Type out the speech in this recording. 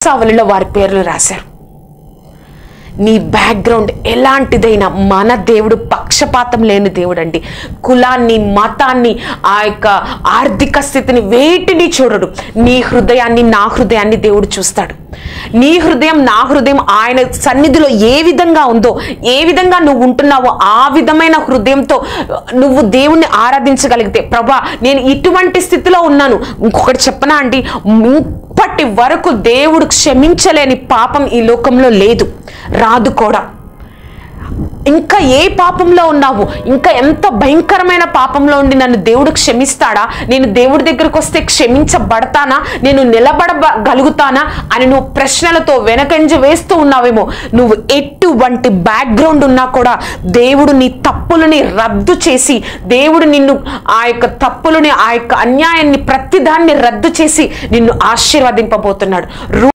వంశావళిలో వారి పేర్లు రాశారు. నీ బ్యాక్గ్రౌండ్ ఎలాంటిదైనా మన దేవుడు పక్షపాతం లేని దేవుడు అండి. కులాన్ని, మతాన్ని, ఆ యొక్క ఆర్థిక స్థితిని వేటిని చూడడు. నీ హృదయాన్ని, నా హృదయాన్ని దేవుడు చూస్తాడు. నీ హృదయం, నా హృదయం ఆయన సన్నిధిలో ఏ విధంగా ఉందో, ఏ విధంగా నువ్వు ఉంటున్నావో ఆ విధమైన హృదయంతో నువ్వు దేవుణ్ణి ఆరాధించగలిగితే, ప్రభా నేను ఇటువంటి స్థితిలో ఉన్నాను. ఇంకొకటి చెప్పనా అండి, ఇప్పటి వరకు దేవుడు క్షమించలేని పాపం ఈ లోకంలో లేదు, రాదు కూడా. ఇంకా ఏ పాపంలో ఉన్నావు, ఇంకా ఎంత భయంకరమైన పాపంలో ఉండి నన్ను దేవుడు క్షమిస్తాడా, నేను దేవుడి దగ్గరకు వస్తే క్షమించబడతానా, నేను నిలబడగలుగుతానా అని నువ్వు ప్రశ్నలతో వెనకంజ వేస్తూ ఉన్నావేమో. నువ్వు ఎటువంటి బ్యాక్గ్రౌండ్ ఉన్నా కూడా దేవుడు నీ తప్పులని రద్దు చేసి, దేవుడు నిన్ను ఆ యొక్క తప్పులని, ఆ యొక్క అన్యాయాన్ని, ప్రతిదాన్ని రద్దు చేసి నిన్ను ఆశీర్వదింపబోతున్నాడు.